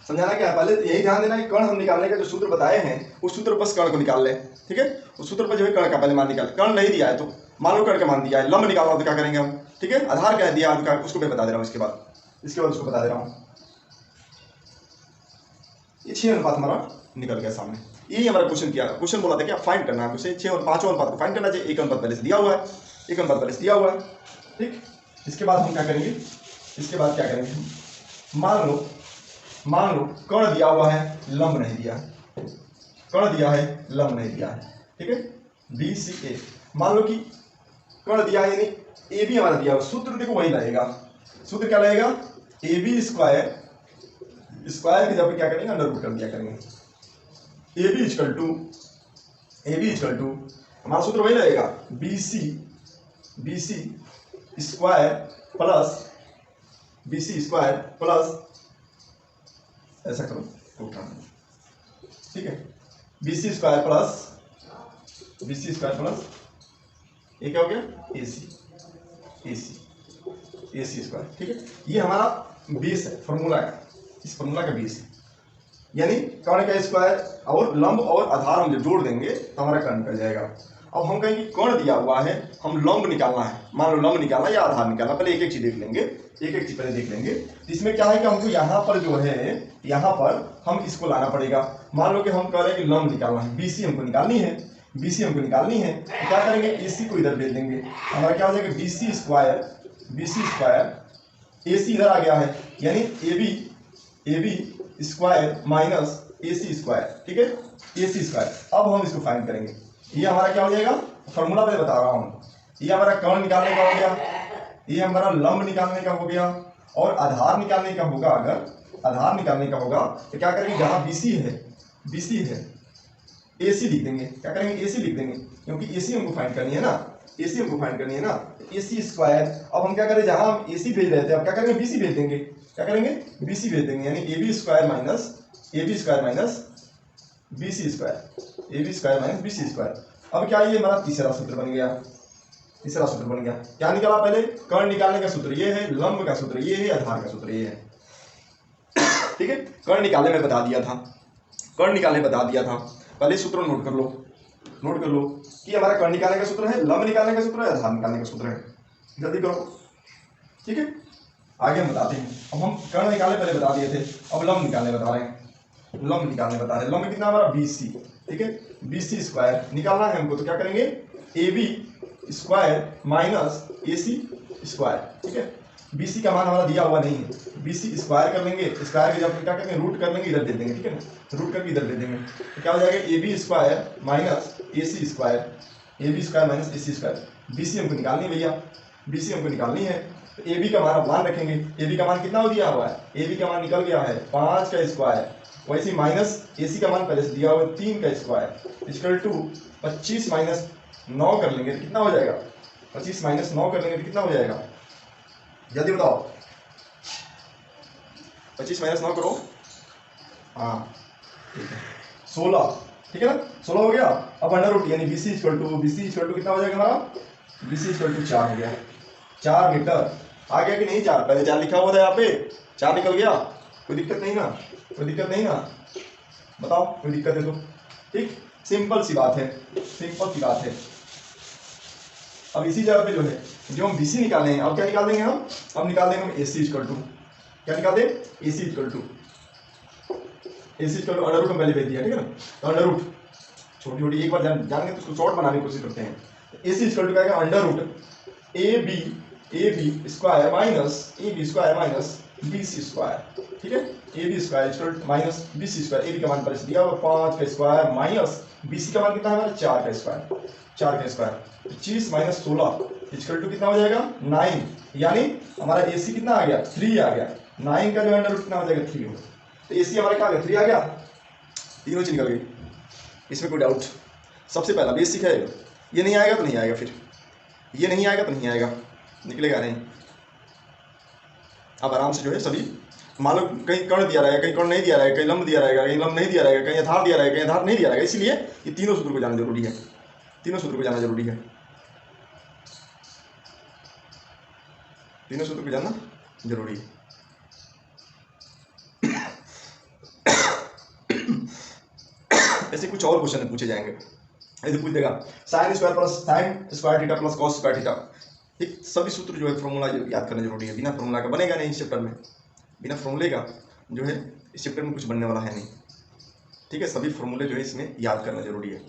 समझाना क्या है, पहले यही ध्यान देना कि कर्ण हम निकालने का जो सूत्र बताए हैं उस सूत्र पर कर्ण को निकाल ले। ठीक है, उस सूत्र पर जो है कर्ण का पहले मान निकाल, कर्ण नहीं दिया है तो मान लो कर्ण का मान दिया है, लंब निकालना हो तो क्या करेंगे हम। ठीक है, आधार क्या दिया है उसको मैं बता दे रहा हूँ, इसके बाद उसको बता दे रहा हूँ। ये 6 अनुपात हमारा निकल गया सामने, यही हमारा क्वेश्चन बोला था कि आप फाइंड करना है आपको 6 और 5 अनुपात को फाइंड करना चाहिए। 1 अनुपात पहले से दिया हुआ है, ठीक। इसके बाद हम क्या करेंगे, इसके बाद क्या करेंगे, मान लो कर्ण दिया हुआ है, लंब नहीं दिया है, कर्ण दिया है लंब नहीं दिया है। ठीक है, बी सी ए, मान लो कि कर्ण दिया है यानी ए बी हमारा दिया हुआ, सूत्र देखो वही लगेगा, सूत्र क्या लगेगा, ए बी स्क्वायर की जब क्या करेंगे अंडर रूट कर दिया करेंगे, ए बी इक्वल टू हमारा सूत्र वही लगेगा, बी सी स्क्वायर प्लस ऐसा करो, ठीक है, बी सी स्क्वायर प्लस ये क्या हो गया, ए सी स्क्वायर। ठीक है, ये हमारा बेस है फॉर्मूला का, इस फॉर्मूला का बेस है, यानी कर्ण का स्क्वायर और लंब और आधार हम जब जोड़ देंगे तो हमारा कर्ण निकल जाएगा। अब हम कहेंगे कर्ण दिया हुआ है, हम लंब निकालना है, मान लो लंब निकालना या आधार निकालना, पहले एक एक चीज देख लेंगे, पहले देख लेंगे। तो इसमें क्या है कि हमको यहाँ पर जो है, यहाँ पर हम इसको लाना पड़ेगा। मान लो कि हम कह रहे हैं कि लंब निकालना है, बीसी हमको निकालनी है, तो क्या करेंगे, एसी को इधर भेज देंगे, हमारा क्या हो जाएगा, बीसी स्क्वायर एसी इधर आ गया है, यानी A B square minus AC square. ठीक है, एसी स्क्वायर। अब हम इसको फाइंड करेंगे, ये हमारा क्या हो जाएगा, फॉर्मूला पे बता रहा हूँ, ये हमारा कर्ण निकालने का हो गया, ये हमारा लंब निकालने का हो गया, और आधार निकालने का होगा। अगर आधार निकालने का होगा तो क्या करेंगे, जहाँ बीसी है एसी लिख देंगे, क्या करेंगे, एसी लिख देंगे, क्योंकि एसी हमको फाइंड करनी है ना, एसी स्क्वायर। अब हम क्या करें, जहाँ हम एसी भेज रहे थे अब क्या करेंगे, बीसी भेज देंगे, यानी A B square minus BC square, अब क्या, ये हमारा तीसरा सूत्र बन गया। क्या निकाला, पहले कर्ण निकालने का सूत्र ये है, लंब का सूत्र ये है, आधार का सूत्र ये है। ठीक है, कर्ण निकालने में बता दिया था, पहले सूत्र नोट कर लो कि हमारा कर्ण निकालने का सूत्र है, लंब निकालने का सूत्र है, आधार निकालने का सूत्र है। जल्दी करो, ठीक है, आगे हम बताते हैं। अब हम कर्ण निकालने पहले बता दिए थे, अब लंब निकालने बता रहे हैं, लंब कितना हमारा बीसी। ठीक है, बीसी स्क्वायर निकालना है हमको, तो क्या करेंगे, A B square minus A C square. ठीक है, बीसी का मान हमारा दिया हुआ नहीं है, बीसी स्क्वायर कर लेंगे, स्क्वायर के जब क्या करेंगे, रूट कर लेंगे, इधर दे देंगे। ठीक है ना, रूट करके इधर दे देंगे, तो क्या हो जाएगा, A B square minus A C square, BC हमको निकालनी है भैया, बीसी हमको निकालनी है। तो ए बी का मान आप मान रखेंगे, ए बी का मान कितना हो दिया हुआ है, ए बी का मान निकल गया है 5 का स्क्वायर, वैसे माइनस ए सी का मान पहले से दिया हुआ है 3 का स्क्वायर इक्वल टू 25 माइनस 9 कर लेंगे तो कितना हो जाएगा, 25 माइनस 9 कर लेंगे तो कितना हो जाएगा, जल्दी बताओ, 25 माइनस 9 करो, हाँ ठीक है 16, ठीक है ना, 16 हो गया। अब अंडर रूट यानी BC इक्वल टू कितना हो जाएगा हमारा, BC इक्वल टू 4 हो गया, 4 मीटर आ गया कि नहीं, 4 पहले 4 लिखा हुआ था यहाँ पे, 4 निकल गया, कोई दिक्कत नहीं ना, कोई दिक्कत नहीं ना, बताओ कोई दिक्कत है तो, ठीक, सिंपल सी बात है, सिंपल सी बात है। अब इसी जगह पे जो है जो हम BC निकाले हैं, अब क्या निकाल देंगे हम, अब निकाल देंगे हम AC इक्वल टू, क्या निकाल दें, AC equal to under root हम पहले भेज दिया, ठीक है ना, तो अंडर रूट छोटी छोटी एक बार जानेंगे तो उसको शॉर्ट बनाने की कोशिश करते हैं। तो AC इक्वल टू क्या है, under root A B square minus BC square, ठीक है, AB square equal minus BC square, AB का मान पर दिया हुआ 5 का स्क्वायर माइनस BC का मान कितना है हमारा 4 का स्क्वायर 25 माइनस 16 इक्वल टू कितना हो जाएगा 9, यानी हमारा AC कितना आ गया 3 आ गया, 9 का जो अंडर रूट कितना हो जाएगा 3 होगा, तो AC हमारा क्या आ गया 3 आ गया, तीनों चीज निकल गई, इसमें कोई डाउट। सबसे पहला बेसिक है, ये नहीं आएगा तो नहीं आएगा, फिर ये नहीं आएगा तो नहीं आएगा, निकलेगा नहीं। अब आराम से जो है सभी, मान लो कहीं कर्ण दिया रहेगा, कहीं कर्ण नहीं दिया रहेगा, कहीं लंब दिया रहेगा, कहीं लंब नहीं दिया रहेगा, कहीं आधार दिया रहेगा, कहीं आधार नहीं दिया रहेगा, इसलिए ये तीनों सूत्र को जानना जरूरी है, तीनों सूत्र को जानना जरूरी है, तीनों सूत्र को जानना जरूरी है। ऐसे कुछ और क्वेश्चन पूछे जाएंगे, ऐसे पूछ देगा sine square theta plus cos square theta, ठीक, सभी सूत्र जो है फॉर्मूला याद करना जरूरी है, बिना फॉर्मूला का बनेगा नहीं इस चैप्टर में, बिना फॉर्मूले का जो है इस चैप्टर में कुछ बनने वाला है नहीं, ठीक है, सभी फॉर्मूले जो है इसमें याद करना जरूरी है।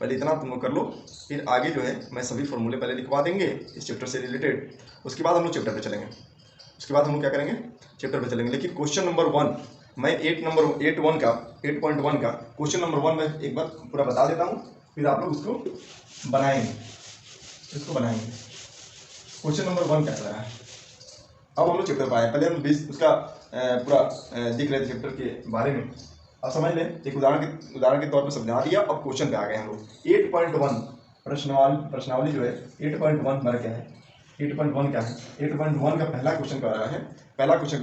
पहले इतना तुम लोग कर लो, फिर आगे जो है मैं सभी फॉर्मूले पहले लिखवा देंगे इस चैप्टर से रिलेटेड, उसके बाद हम लोग चैप्टर पे चलेंगे, उसके बाद हम लोग क्या करेंगे चैप्टर पे चलेंगे। लेकिन क्वेश्चन नंबर 1 मैं 8.1 का क्वेश्चन नंबर 1 मैं एक बार पूरा बता देता हूँ, फिर आप लोग उसको बनाएंगे, क्वेश्चन नंबर 1 क्या कह रहा है। अब हम लोग चैप्टर पर आए, पहले हम उसका पूरा देख रहे थे चैप्टर के बारे में, अब समझ लें, एक उदाहरण के तौर पर समझा दिया। अब क्वेश्चन पे आ गए हम लोग 8.1 प्रश्नावली जो है 8.1 हमारा क्या है, 8.1 क्या है, 8.1 का पहला क्वेश्चन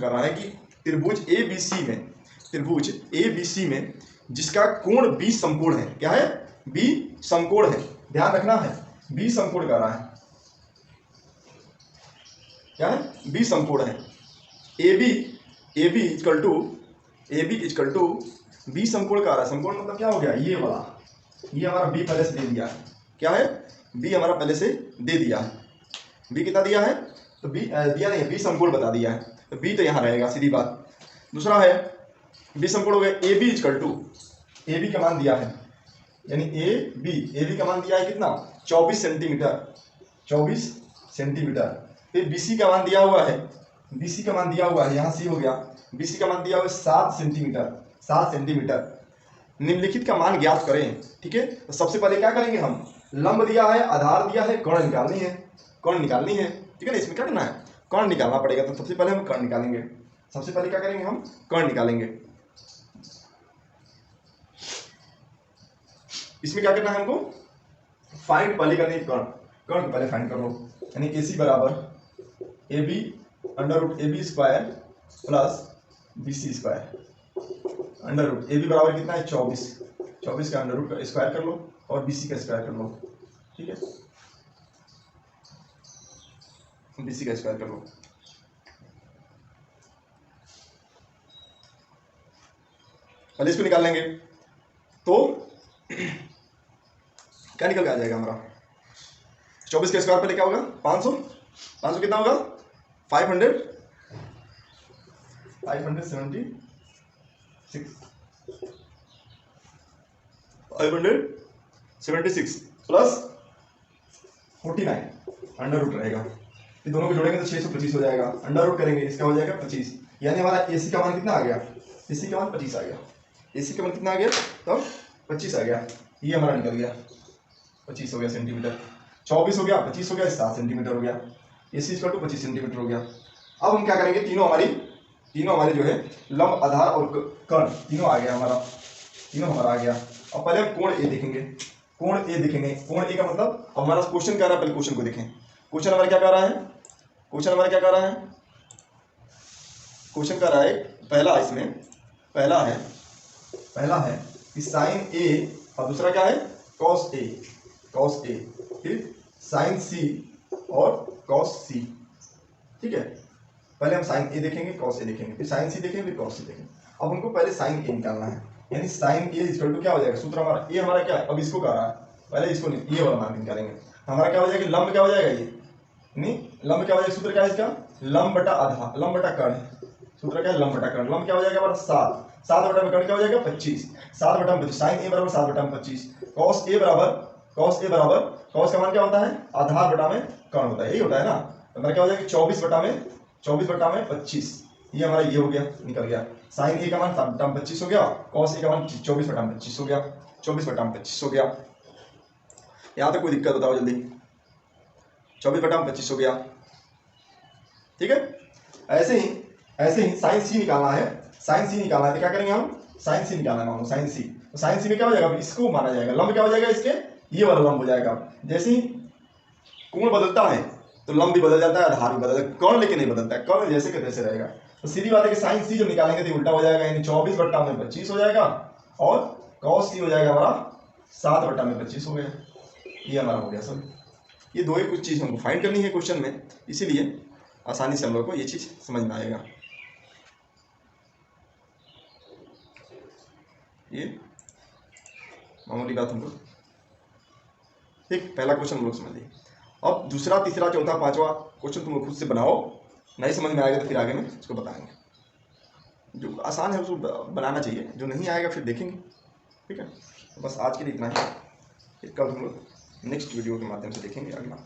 कर रहा है कि त्रिभुज ABC में जिसका कोण B समकोण है, क्या है B समकोण है, ध्यान रखना है B समकोण कर रहा है, क्या है B समकोण है, AB इक्वल टू B समकोण का रहा है, समकोण मतलब क्या हो गया, ये वाला, ये हमारा B पहले से दे दिया है, क्या है B हमारा पहले से दे दिया है, B कितना दिया है, तो B दिया नहीं है, B समकोण बता दिया है, तो B तो यहाँ रहेगा सीधी बात। दूसरा है B समकोण हो गया AB इक्वल टू, AB का मान दिया है, यानी AB का मान दिया है कितना 24 सेंटीमीटर, फिर BC का मान दिया हुआ है, यहाँ C हो गया, BC का मान दिया हुआ है 7 सेंटीमीटर। निम्नलिखित का मान ज्ञात करें, ठीक है, तो सबसे पहले क्या करेंगे हम, लंब दिया है, आधार दिया है, कर्ण निकालनी है, ठीक है ना, इसमें क्या करना है, कर्ण निकालना पड़ेगा, तो सबसे पहले हम कर्ण निकालेंगे, सबसे पहले क्या करेंगे हम कर्ण निकालेंगे। इसमें क्या करना है हमको, फाइंड पहले करनी है कर्ण को पहले फाइंड कर लो, यानी AC बराबर AB under root AB square plus BC square, under root AB बराबर कितना है 24 का अंडर रूट का स्क्वायर कर लो और BC का स्क्वायर कर लो, ठीक है, BC का स्क्वायर कर लो। पहले इसको निकाल लेंगे तो क्या निकल के आ जाएगा हमारा, 24 के स्क्वायर पहले क्या होगा 500 कितना होगा 576 प्लस 49 अंडर रूट रहेगा, ये दोनों को जोड़ेंगे तो 625 हो जाएगा, अंडर रूट करेंगे इसका हो जाएगा 25, यानी हमारा AC का मान कितना आ गया, AC का मान 25 आ गया, AC का मान कितना आ गया तो 25 आ गया, ये हमारा निकल गया 25 हो गया सेंटीमीटर, 24 हो गया 25 हो गया 7 सेंटीमीटर हो गया। AC इक्वल टू 25 सेंटीमीटर हो गया। अब हम क्या करेंगे, तीनों हमारे जो है लंब, आधार और कर्ण तीनों आ गया हमारा, तीनों हमारा आ गया। अब पहले हम कोण ए देखेंगे, कोण ए देखेंगे। कोण ए का मतलब हमारा क्वेश्चन क्या रहा है, पहले क्वेश्चन को देखें। क्वेश्चन हमारा क्या कह रहा है, क्वेश्चन हमारा क्या कह रहा है, क्वेश्चन कह रहा है पहला, इसमें पहला है कि साइन ए और दूसरा क्या है कॉस ए, फिर साइन सी और कॉस सी। ठीक है, पहले हम साइन ए देखेंगे, कॉस ए देखेंगे, फिर साइन सी देखेंगे, फिर कॉस सी देखेंगे। अब हमको पहले साइन ए निकालना है, यानी साइन ए इक्वल टू क्या हो जाएगा, सूत्र हमारा ए हमारा क्या है, अब इसको कर रहा है, पहले इसको ये वाला मान निकालेंगे। हमारा क्या हो जाएगा, लंब क्या हो जाएगा, ये नहीं लंब क्या हो जाएगा, सूत्र क्या है इसका, लंब बटा आधा, लंब बटा कर्ण, सूत्र क्या है लंब बटा कर्ण। लंब क्या हो जाएगा हमारा 7, 7 बटा में कर्ण क्या हो जाएगा 25, 7 बटा में 25, साइन ए बराबर 7 बटा में 25, कॉस ए बराबर कॉस का मान क्या होता है, आधार बटा में कर्ण होता है, यही होता है ना। तो हमारा क्या हो जाएगा 24 बटा में 25, ये हमारा ये हो गया, निकल गया। साइन ए का मान 7 बटा में 25 हो गया, कॉस ए का मान 24 बटा में 25 हो गया, 24 बटा में 25 हो गया। यहाँ तक कोई दिक्कत बताओ जल्दी, 24 बटा में 25 हो गया। ठीक है, ऐसे ही साइन सी निकालना है, तो क्या करेंगे हम, साइन सी निकालना है, मानो साइन सी। तो साइन सी में क्या हो जाएगा, इसको माना जाएगा, लंब क्या हो जाएगा इसके, ये वाला लंब हो जाएगा। जैसे ही कोण बदलता है तो लंब भी बदल जाता है, आधार भी बदल जाता है, कर्ण लेके नहीं बदलता है, कर्ण जैसे के तैसे रहेगा। तो सीधी बात है कि साइन सी जब निकालेंगे तो उल्टा हो जाएगा, यानी 24 बटा में 25 हो जाएगा, और कॉस सी हो जाएगा हमारा 7 बटा में 25 हो गया। ये हमारा हो गया सब। ये दो ही कुछ चीज़ हमको फाइंड करनी है क्वेश्चन में, इसीलिए आसानी से हम लोग को ये चीज़ समझ में आएगा। ये मामूली बात हमको, ठीक, पहला क्वेश्चन हम लोग समझ लिए। अब दूसरा, तीसरा, चौथा, पांचवा क्वेश्चन तुम लोग खुद से बनाओ, नहीं समझ में आएगा तो फिर आगे में इसको बताएंगे। जो आसान है उसको बनाना चाहिए, जो नहीं आएगा फिर देखेंगे। ठीक है, तो बस आज के लिए इतना ही, फिर कल हम लोग नेक्स्ट वीडियो के माध्यम से देखेंगे अगला।